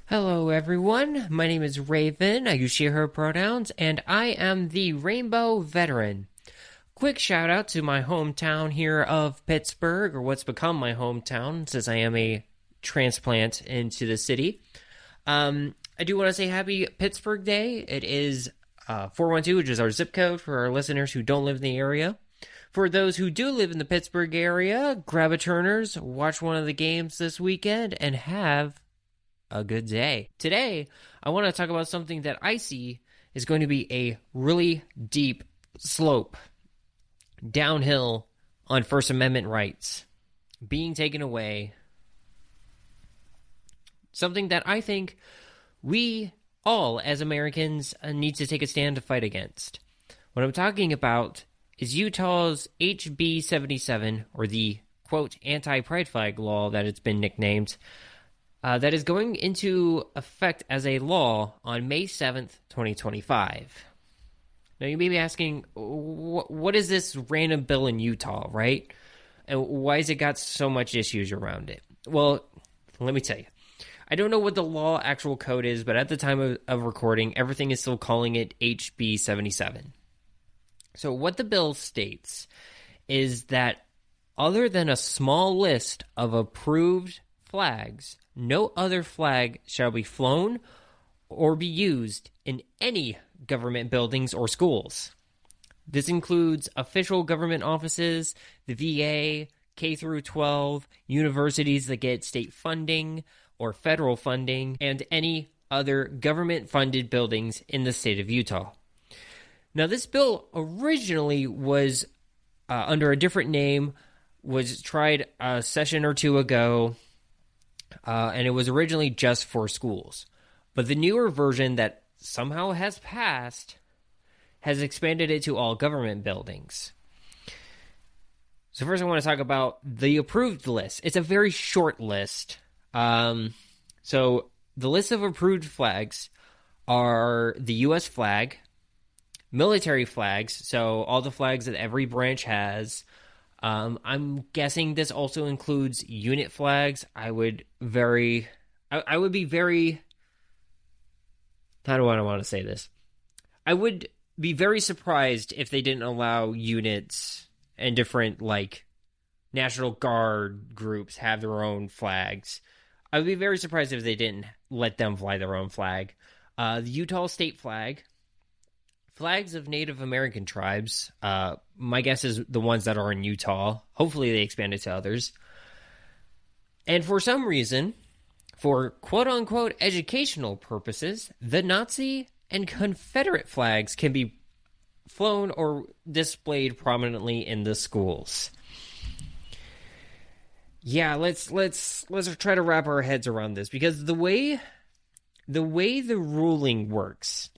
Hello, everyone. My name is Rayven. I use she, her pronouns, and I am the Rainbow Veteran. Quick shout out to my hometown here of Pittsburgh, or what's become my hometown, since I am a transplant into the city. I do want to say happy Pittsburgh Day. It is 412, which is our zip code for our listeners who don't live in the area. For those who do live in the Pittsburgh area, grab a Turners, watch one of the games this weekend, and have a good day. Today, I want to talk about something that I see is going to be a really deep slope downhill on First Amendment rights being taken away. Something that I think we all, as Americans, need to take a stand to fight against. What I'm talking about is Utah's HB77, or the, quote, anti-pride flag law that it's been nicknamed, that is going into effect as a law on May 7th, 2025. Now, you may be asking, what is this random bill in Utah, right? And why has it got so much issues around it? Well, let me tell you. I don't know what the law actual code is, but at the time of recording, everything is still calling it HB 77. So what the bill states is that other than a small list of approved flags, no other flag shall be flown or be used in any government buildings or schools. This includes official government offices, the VA, K through 12, universities that get state funding or federal funding, and any other government-funded buildings in the state of Utah. Now, this bill originally was under a different name, was tried a session or two ago, and it was originally just for schools. But the newer version that somehow has passed has expanded it to all government buildings. So first I want to talk about the approved list. It's a very short list. So the list of approved flags are the U.S. flag, military flags, so all the flags that every branch has. I'm guessing this also includes unit flags. I would be very, how do I want to say this? I would be very surprised if they didn't allow units and different, National Guard groups have their own flags. I would be very surprised if they didn't let them fly their own flag. The Utah state flag, flags of Native American tribes, my guess is the ones that are in Utah. Hopefully they expand it to others. And for some reason, for quote-unquote educational purposes, the Nazi and Confederate flags can be flown or displayed prominently in the schools. Yeah, let's try to wrap our heads around this, because the way the ruling works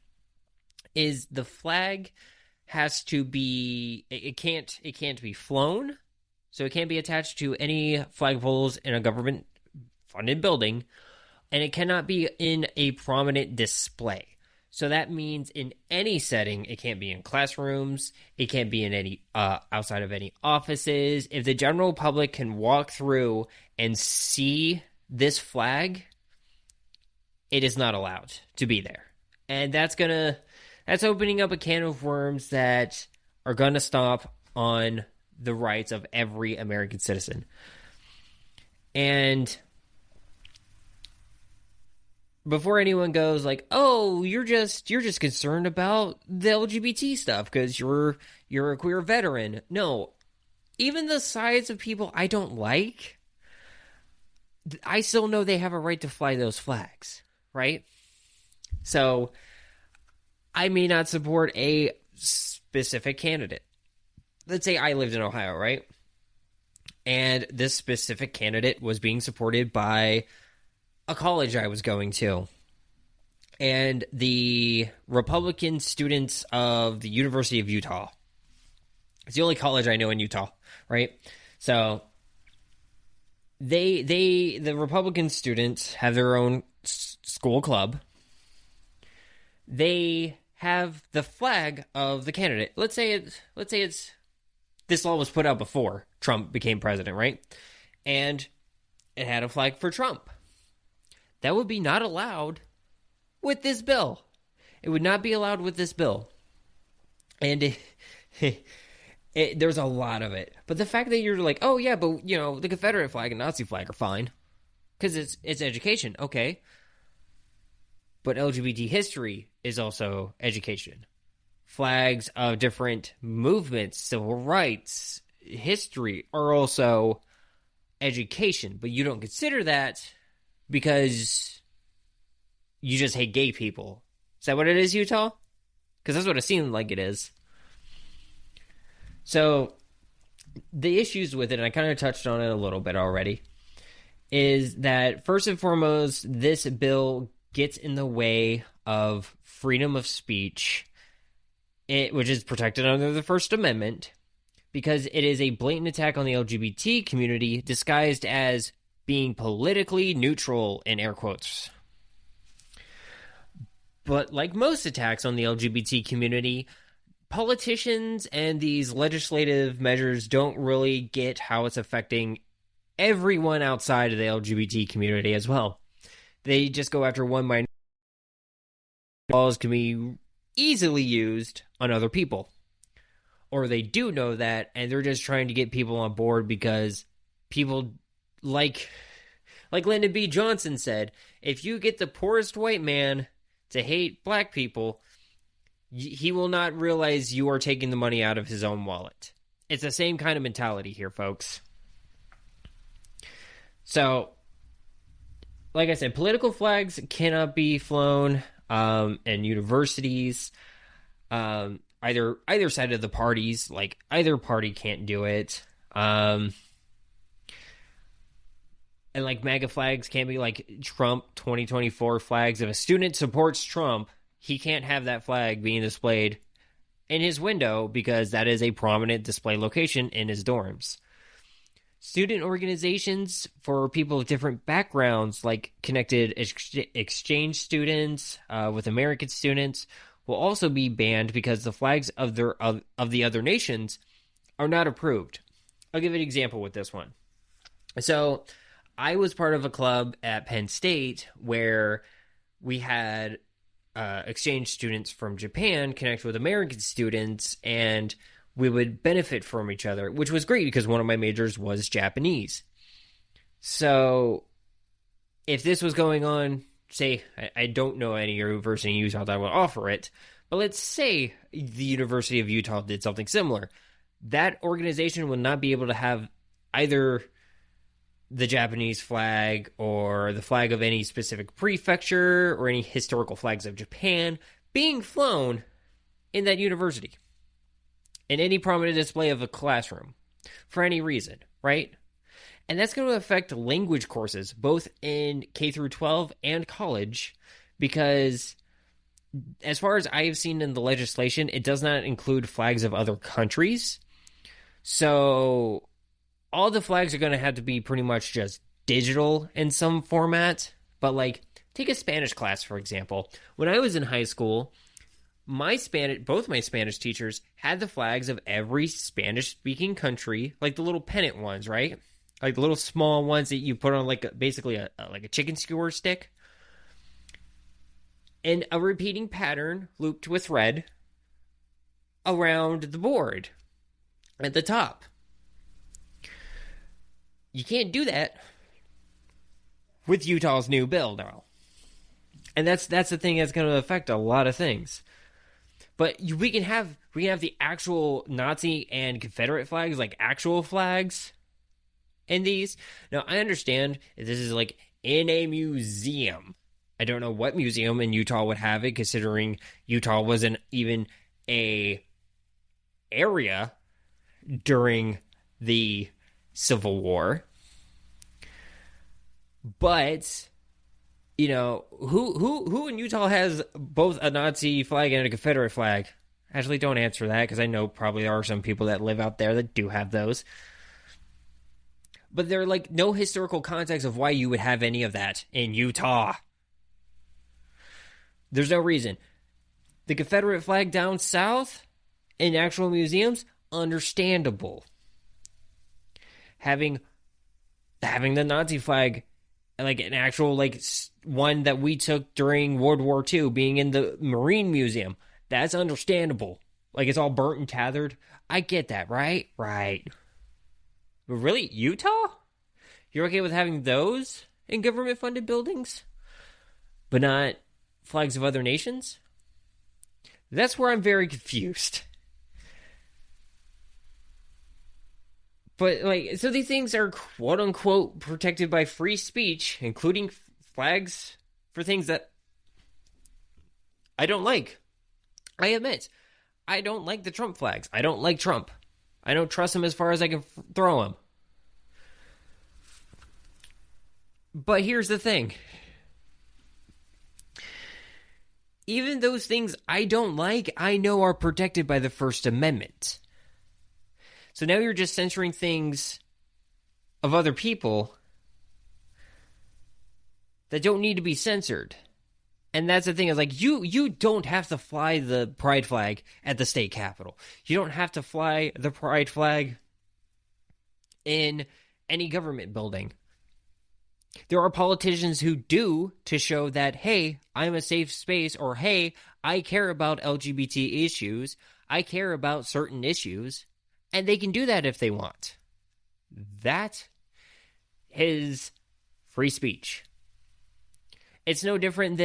is the flag has to be, it can't be flown, so it can't be attached to any flagpoles in a government funded building, and it cannot be in a prominent display. So that means in any setting, it can't be in classrooms, it can't be in any outside of any offices. If the general public can walk through and see this flag, it is not allowed to be there. And that's opening up a can of worms that are gonna stomp on the rights of every American citizen. And before anyone goes oh, you're just concerned about the LGBT stuff because you're a queer veteran. No, even the sides of people I don't like, I still know they have a right to fly those flags, right? So I may not support a specific candidate. Let's say I lived in Ohio, right? And this specific candidate was being supported by a college I was going to, and the Republican students of the University of Utah. It's the only college I know in Utah, right? So the Republican students have their own school club. They have the flag of the candidate. Let's say it's this law was put out before Trump became president, right? And it had a flag for Trump. That would be not allowed with this bill. It would not be allowed with this bill. And there's a lot of it. But the fact that you're like, oh yeah, but the Confederate flag and Nazi flag are fine because it's education, okay. But LGBT history is also education. Flags of different movements, civil rights, history are also education. But you don't consider that because you just hate gay people. Is that what it is, Utah? Because that's what it seemed like it is. So, the issues with it, and I kind of touched on it a little bit already, is that first and foremost, this bill gets in the way of freedom of speech, which is protected under the First Amendment, because it is a blatant attack on the LGBT community disguised as being politically neutral, in air quotes. But like most attacks on the LGBT community, politicians and these legislative measures don't really get how it's affecting everyone outside of the LGBT community as well. They just go after one minority. Laws can be easily used on other people. Or they do know that, and they're just trying to get people on board because people like Lyndon B. Johnson said, if you get the poorest white man to hate black people, he will not realize you are taking the money out of his own wallet. It's the same kind of mentality here, folks. So, like I said, political flags cannot be flown in universities. Either side of the parties, like either party can't do it. And like MAGA flags can't be like Trump 2024 flags. If a student supports Trump, he can't have that flag being displayed in his window because that is a prominent display location in his dorms. Student organizations for people of different backgrounds, like connected exchange students with American students, will also be banned because the flags of the other nations are not approved. I'll give an example with this one. So, I was part of a club at Penn State where we had exchange students from Japan connect with American students, and we would benefit from each other, which was great because one of my majors was Japanese. So, if this was going on, say, I don't know any university in Utah that would offer it, but let's say the University of Utah did something similar. That organization would not be able to have either the Japanese flag or the flag of any specific prefecture or any historical flags of Japan being flown in that university in any prominent display of a classroom for any reason, right? And that's going to affect language courses, both in K through 12 and college, because as far as I have seen in the legislation, it does not include flags of other countries. So all the flags are going to have to be pretty much just digital in some format. But like, take a Spanish class, for example. When I was in high school, both my Spanish teachers had the flags of every Spanish-speaking country, like the little pennant ones, right? Like the little small ones that you put on basically a chicken skewer stick. And a repeating pattern looped with red around the board at the top. You can't do that with Utah's new bill now. And that's the thing that's going to affect a lot of things. But we can have the actual Nazi and Confederate flags, like actual flags in these. Now, I understand this is like in a museum. I don't know what museum in Utah would have it, considering Utah wasn't even a area during the Civil War. But, you know, who in Utah has both a Nazi flag and a Confederate flag? Actually, don't answer that, because I know probably there are some people that live out there that do have those. But there are, like, no historical context of why you would have any of that in Utah. There's no reason. The Confederate flag down south in actual museums, understandable. Having the Nazi flag like an actual like one that we took during World War II, being in the Marine Museum. That's understandable. Like it's all burnt and tethered. I get that, right? Right. But really, Utah? You're okay with having those in government-funded buildings, but not flags of other nations? That's where I'm very confused. But, like, so these things are quote-unquote protected by free speech, including flags for things that I don't like. I admit, I don't like the Trump flags. I don't like Trump. I don't trust him as far as I can throw him. But here's the thing. Even those things I don't like, I know are protected by the First Amendment. So now you're just censoring things of other people that don't need to be censored. And that's the thing, is like you don't have to fly the pride flag at the state capitol. You don't have to fly the pride flag in any government building. There are politicians who do, to show that, hey, I'm a safe space, or hey, I care about LGBT issues, I care about certain issues. And they can do that if they want. That is free speech. It's no different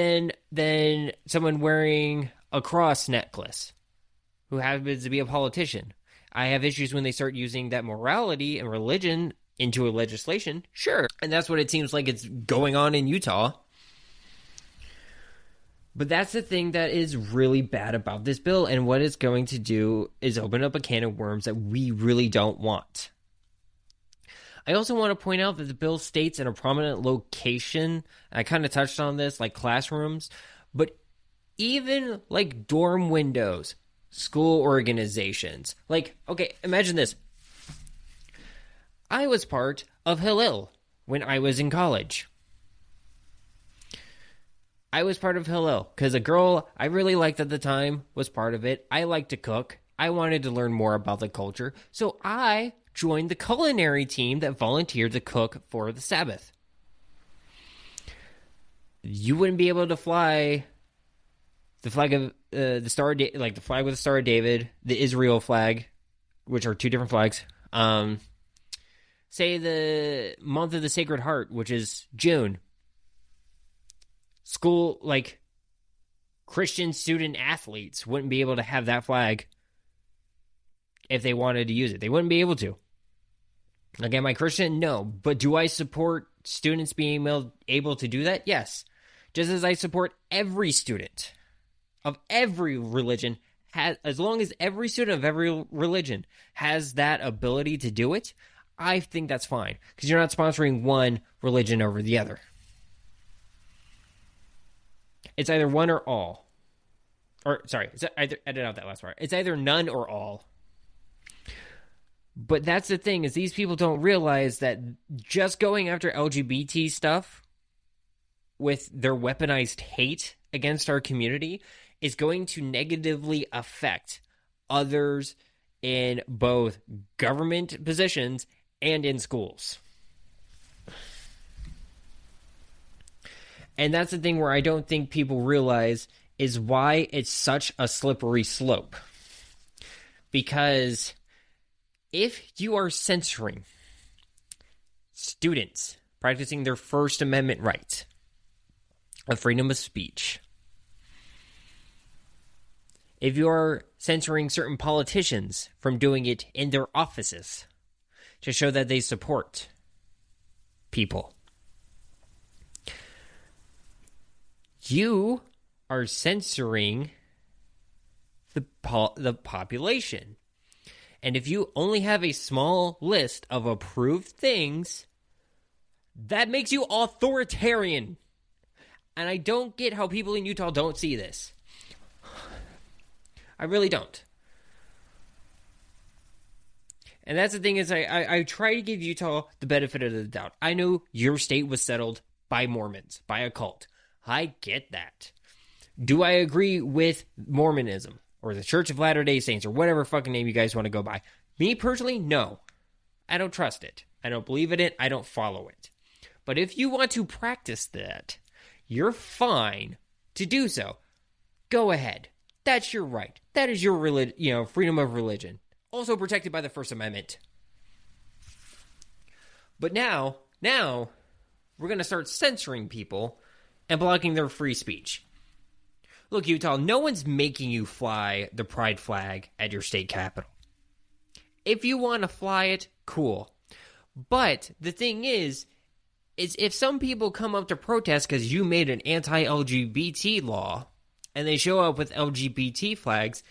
than someone wearing a cross necklace who happens to be a politician. I have issues when they start using that morality and religion into a legislation. Sure. And that's what it seems like it's going on in Utah. But that's the thing that is really bad about this bill, and what it's going to do is open up a can of worms that we really don't want. I also want to point out that the bill states in a prominent location, I kind of touched on this, like classrooms, but even like dorm windows, school organizations. Like, okay, imagine this. I was part of Hillel when I was in college. I was part of Hillel because a girl I really liked at the time was part of it. I liked to cook. I wanted to learn more about the culture. So I joined the culinary team that volunteered to cook for the Sabbath. You wouldn't be able to fly the flag of the Star, like the flag with the Star of David, the Israel flag, which are two different flags. Say the month of the Sacred Heart, which is June. School, like, Christian student athletes wouldn't be able to have that flag if they wanted to use it. They wouldn't be able to. Like, am I Christian? No. But do I support students being able to do that? Yes. Just as I support every student of every religion, as long as every student of every religion has that ability to do it, I think that's fine. Because you're not sponsoring one religion over the other. It's either one or all. Or, sorry, edit out that last part. It's either none or all. But that's the thing, is these people don't realize that just going after LGBT stuff with their weaponized hate against our community is going to negatively affect others in both government positions and in schools. And that's the thing where I don't think people realize is why it's such a slippery slope. Because if you are censoring students practicing their First Amendment right of freedom of speech, if you are censoring certain politicians from doing it in their offices to show that they support people, you are censoring the population. And if you only have a small list of approved things, that makes you authoritarian. And I don't get how people in Utah don't see this. I really don't. And that's the thing, is I try to give Utah the benefit of the doubt. I know your state was settled by Mormons, by a cult. I get that. Do I agree with Mormonism or the Church of Latter-day Saints or whatever fucking name you guys want to go by? Me personally, no. I don't trust it. I don't believe in it. I don't follow it. But if you want to practice that, you're fine to do so. Go ahead. That's your right. That is your freedom of religion. Also protected by the First Amendment. But now we're going to start censoring people and blocking their free speech. Look, Utah, no one's making you fly the pride flag at your state capitol. If you want to fly it, cool. But the thing is if some people come up to protest because you made an anti-LGBT law, and they show up with LGBT flags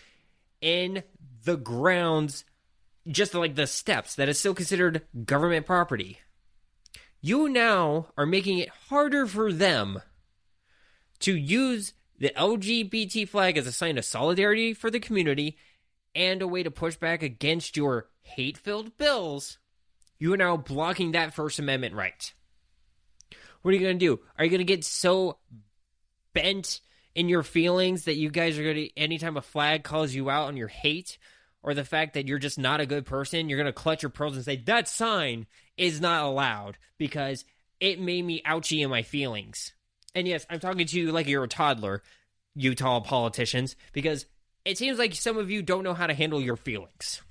in the grounds, just like the steps, that is still considered government property, you now are making it harder for them to use the LGBT flag as a sign of solidarity for the community and a way to push back against your hate-filled bills. You are now blocking that First Amendment right. What are you going to do? Are you going to get so bent in your feelings that you guys are going to, anytime a flag calls you out on your hate or the fact that you're just not a good person, you're going to clutch your pearls and say, that sign is not allowed because it made me ouchy in my feelings? And yes, I'm talking to you like you're a toddler, Utah politicians, because it seems like some of you don't know how to handle your feelings.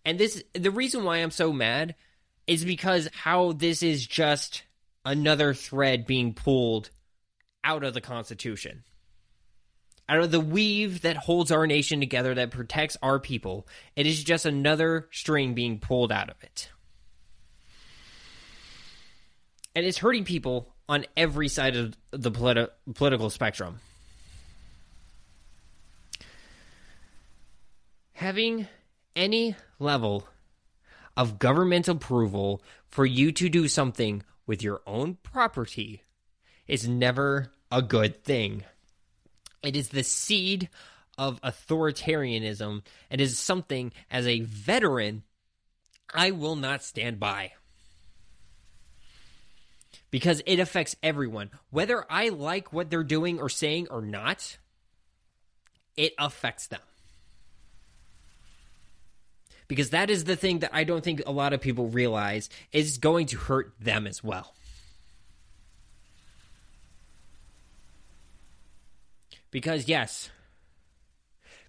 And the reason why I'm so mad is because how this is just another thread being pulled out of the Constitution. Out of the weave that holds our nation together, that protects our people. It is just another string being pulled out of it. And it's hurting people on every side of the political spectrum. Having any level of government approval for you to do something with your own property is never a good thing. It is the seed of authoritarianism. It is something, as a veteran, I will not stand by. Because it affects everyone. Whether I like what they're doing or saying or not, it affects them. Because that is the thing that I don't think a lot of people realize is going to hurt them as well. Because yes,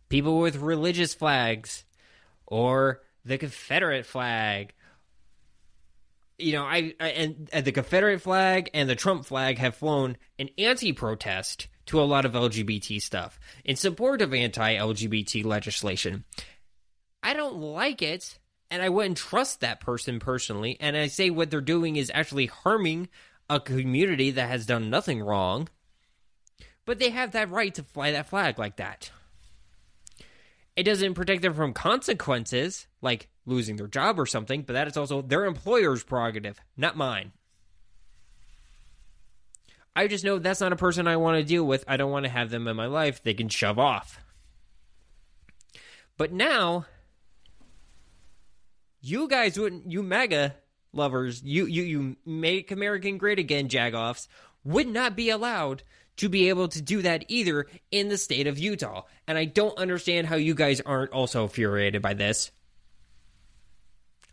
people with religious flags or the Confederate flag, and the Confederate flag and the Trump flag have flown an anti-protest to a lot of LGBT stuff in support of anti-LGBT legislation. I don't like it, and I wouldn't trust that person personally, and I say what they're doing is actually harming a community that has done nothing wrong, but they have that right to fly that flag like that. It doesn't protect them from consequences, like losing their job or something, but that is also their employer's prerogative, not mine. I just know that's not a person I want to deal with. I don't want to have them in my life. They can shove off. But now, you guys wouldn't, you MAGA lovers, you make American great again jagoffs, would not be allowed to be able to do that either in the state of Utah. And I don't understand how you guys aren't also infuriated by this.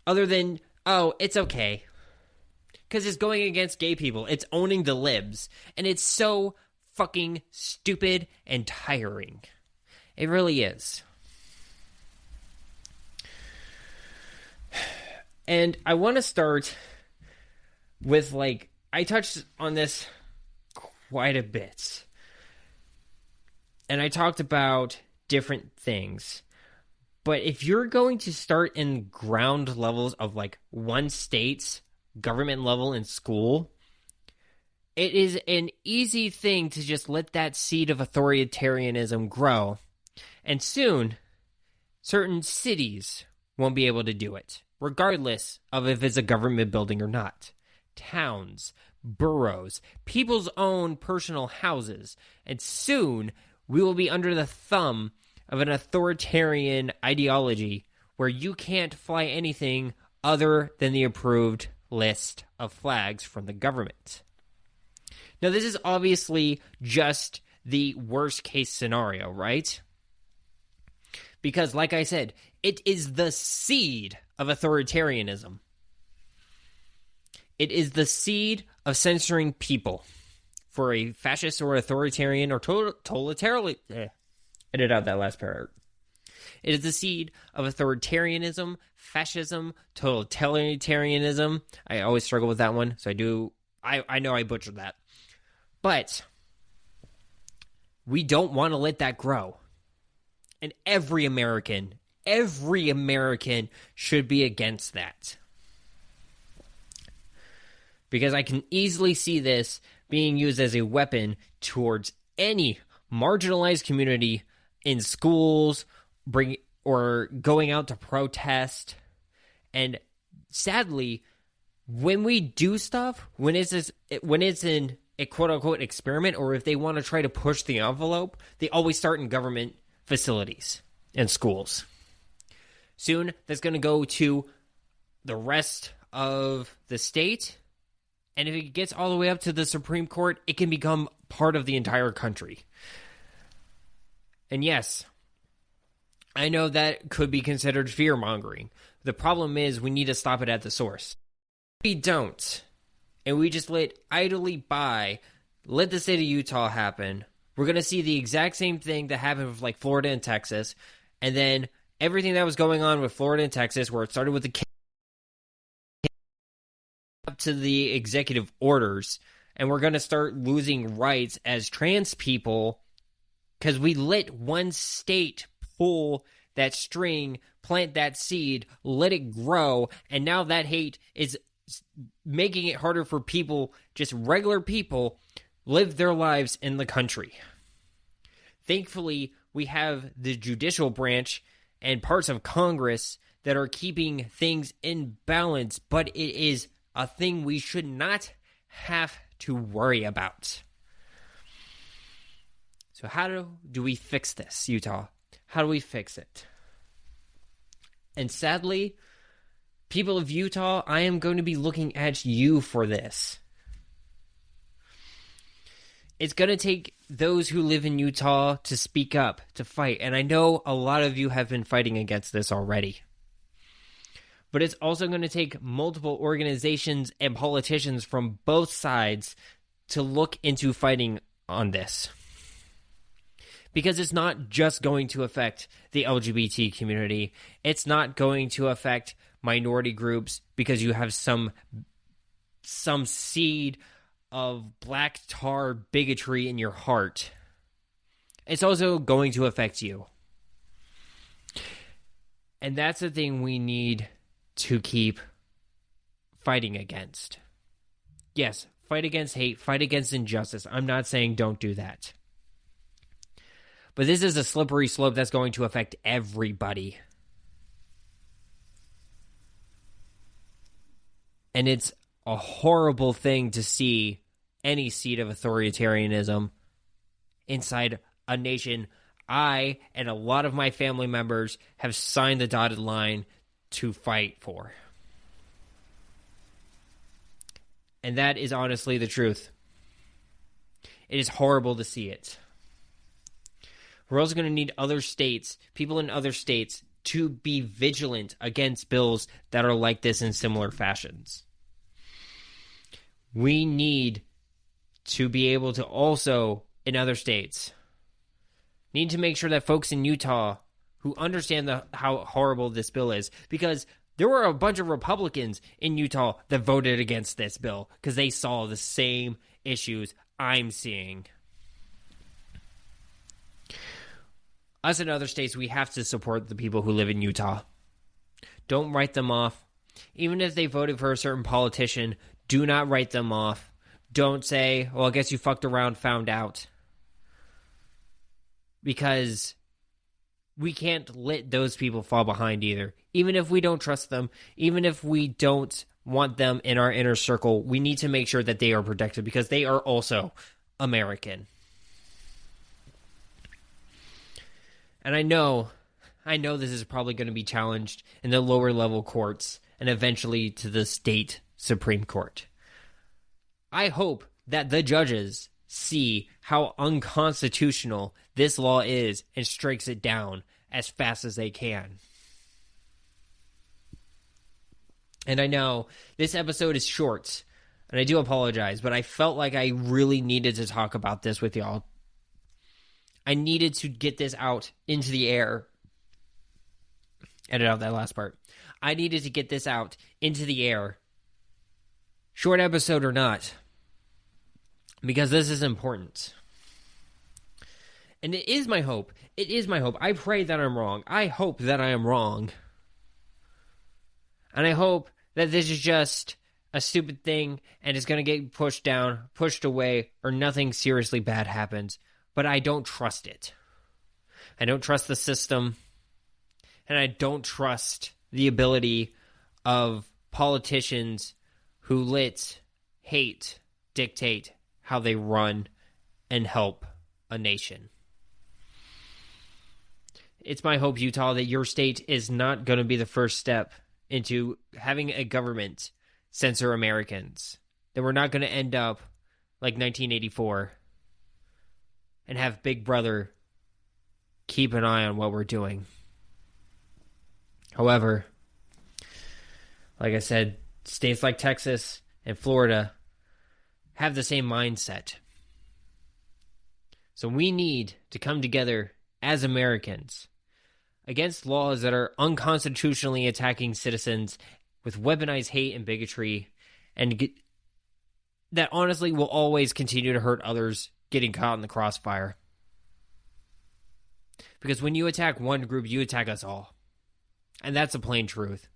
Other than, oh, it's okay. Because it's going against gay people. It's owning the libs. And it's so fucking stupid and tiring. It really is. And I want to start with, I touched on this quite a bit. And I talked about different things. But if you're going to start in ground levels of, one state's government level in school, it is an easy thing to just let that seed of authoritarianism grow. And soon, certain cities won't be able to do it, regardless of if it's a government building or not. Towns, boroughs, people's own personal houses, and soon we will be under the thumb of an authoritarian ideology where you can't fly anything other than the approved list of flags from the government. Now, this is obviously just the worst case scenario, right? Because, like I said, it is the seed of authoritarianism. It is the seed of censoring people for a fascist or authoritarian or totalitarian. Edit out that last part. It is the seed of authoritarianism, fascism, totalitarianism. I always struggle with that one, so I know I butchered that. But we don't want to let that grow. And every American should be against that. Because I can easily see this being used as a weapon towards any marginalized community in schools, or going out to protest. And sadly, when we do stuff, when it's in a quote-unquote experiment, or if they want to try to push the envelope, they always start in government facilities and schools. Soon, that's going to go to the rest of the state, and if it gets all the way up to the Supreme Court, it can become part of the entire country. And yes, I know that could be considered fear-mongering. The problem is we need to stop it at the source. If we don't, and we just let the state of Utah happen, we're going to see the exact same thing that happened with like Florida and Texas, and then everything that was going on with Florida and Texas, where it started with the up to the executive orders, and we're going to start losing rights as trans people because we let one state pull that string, plant that seed, let it grow, and now that hate is making it harder for people, just regular people, live their lives in the country. Thankfully, we have the judicial branch and parts of Congress that are keeping things in balance, but it is a thing we should not have to worry about. So how do we fix this, Utah? How do we fix it? And sadly, people of Utah, I am going to be looking at you for this. It's going to take those who live in Utah to speak up, to fight. And I know a lot of you have been fighting against this already. But it's also going to take multiple organizations and politicians from both sides to look into fighting on this. Because it's not just going to affect the LGBT community. It's not going to affect minority groups because you have some seed of black tar bigotry in your heart. It's also going to affect you. And that's the thing we need to keep fighting against. Yes, fight against hate, fight against injustice. I'm not saying don't do that. But this is a slippery slope that's going to affect everybody. And it's a horrible thing to see any seed of authoritarianism inside a nation I and a lot of my family members have signed the dotted line to fight for. And that is honestly the truth. It is horrible to see it. We're also going to need other states, people in other states, to be vigilant against bills that are like this in similar fashions. We need to be able to also, in other states, need to make sure that folks in Utah who understand how horrible this bill is, because there were a bunch of Republicans in Utah that voted against this bill because they saw the same issues I'm seeing. Us in other states, we have to support the people who live in Utah. Don't write them off. Even if they voted for a certain politician, do not write them off. Don't say, well, I guess you fucked around, found out. Because we can't let those people fall behind either. Even if we don't trust them, even if we don't want them in our inner circle, we need to make sure that they are protected because they are also American. And I know this is probably going to be challenged in the lower level courts and eventually to the state Supreme Court. I hope that the judges see how unconstitutional this law is and strikes it down as fast as they can. And I know this episode is short, And I do apologize, but I felt like I really needed to talk about this with y'all. I needed to get this out into the air. Edit out that last part. I needed to get this out into the air. Short episode or not. Because this is important. And it is my hope. It is my hope. I pray that I'm wrong. I hope that I am wrong. And I hope that this is just a stupid thing and it's going to get pushed down, pushed away, or nothing seriously bad happens. But I don't trust it. I don't trust the system. And I don't trust the ability of politicians who let hate dictate how they run and help a nation. It's my hope, Utah, that your state is not going to be the first step into having a government censor Americans. That we're not going to end up like 1984 and have Big Brother keep an eye on what we're doing. However, like I said, states like Texas and Florida have the same mindset. So we need to come together as Americans against laws that are unconstitutionally attacking citizens with weaponized hate and bigotry, and that honestly will always continue to hurt others getting caught in the crossfire. Because when you attack one group, you attack us all. And that's the plain truth.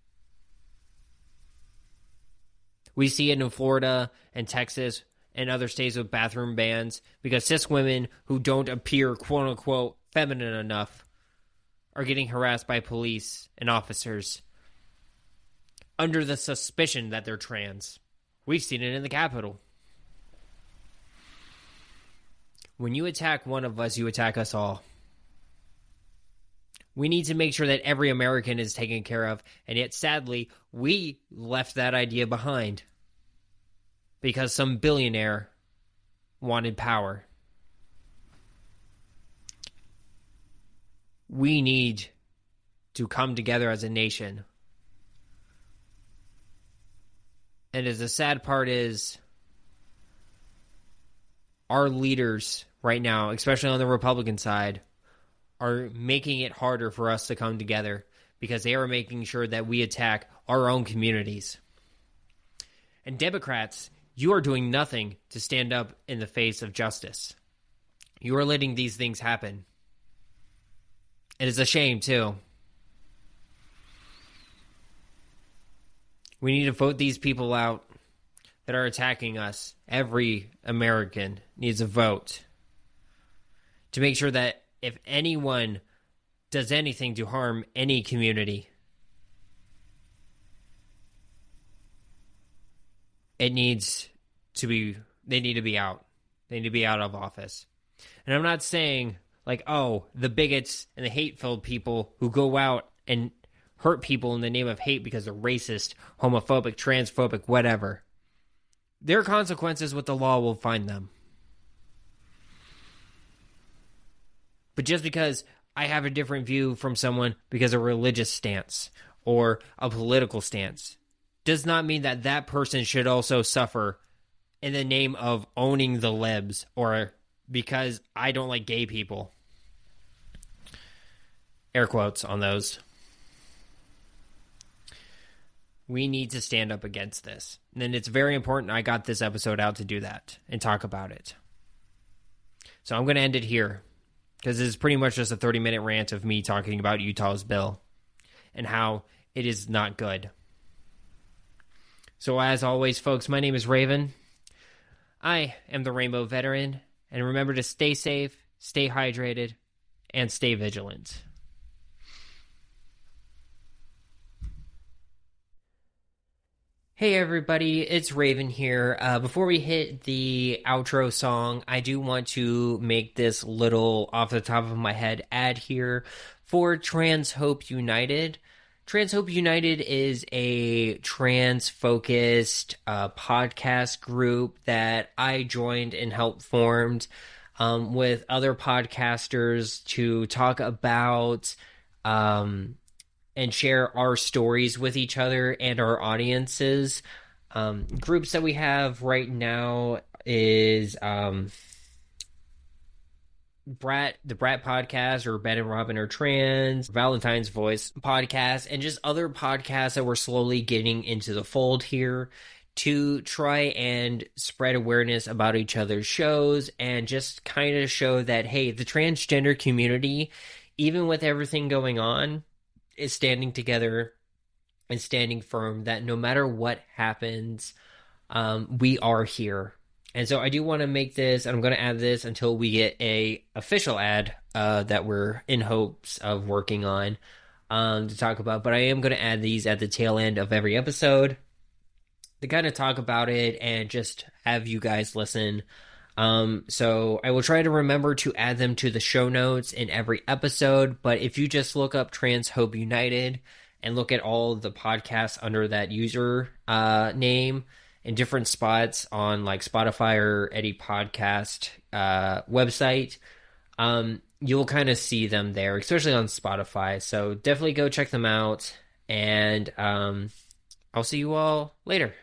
We see it in Florida and Texas and other states with bathroom bans because cis women who don't appear quote-unquote feminine enough are getting harassed by police and officers under the suspicion that they're trans. We've seen it in the Capitol. When you attack one of us, you attack us all. We need to make sure that every American is taken care of, and yet sadly, we left that idea behind because some billionaire wanted power. We need to come together as a nation. And as the sad part is, our leaders right now, especially on the Republican side, are making it harder for us to come together because they are making sure that we attack our own communities. And Democrats, you are doing nothing to stand up in the face of justice. You are letting these things happen. And it's a shame, too. We need to vote these people out that are attacking us. Every American needs a vote to make sure that if anyone does anything to harm any community, they need to be out. They need to be out of office. And I'm not saying like, oh, the bigots and the hate-filled people who go out and hurt people in the name of hate because they're racist, homophobic, transphobic, whatever. Their consequences with the law will find them. But just because I have a different view from someone because of a religious stance or a political stance does not mean that that person should also suffer in the name of owning the libs or because I don't like gay people. Air quotes on those. We need to stand up against this. And it's very important I got this episode out to do that and talk about it. So I'm going to end it here because it's pretty much just a 30-minute rant of me talking about Utah's bill and how it is not good. So as always, folks, my name is Rayven. I am the Rainbow Veteran. And remember to stay safe, stay hydrated, and stay vigilant. Hey everybody, it's Rayven here. Before we hit the outro song, I do want to make this little off the top of my head ad here for Trans Hope United. Trans Hope United is a trans-focused podcast group that I joined and helped formed with other podcasters to talk about and share our stories with each other and our audiences Groups that we have right now is the Brat podcast, or Ben and Robin are trans, Valentine's Voice podcast, and just other podcasts that we're slowly getting into the fold here to try and spread awareness about each other's shows and just kind of show that, hey, the transgender community, even with everything going on, is standing together and standing firm, that no matter what happens, we are here. And so I do want to make this, and I'm going to add this until we get a official ad that we're in hopes of working on to talk about. But I am going to add these at the tail end of every episode to kind of talk about it and just have you guys listen. So I will try to remember to add them to the show notes in every episode. But if you just look up Trans Hope United and look at all the podcasts under that user name in different spots on like Spotify or any podcast website, you'll kind of see them there, especially on Spotify. So definitely go check them out. And I'll see you all later.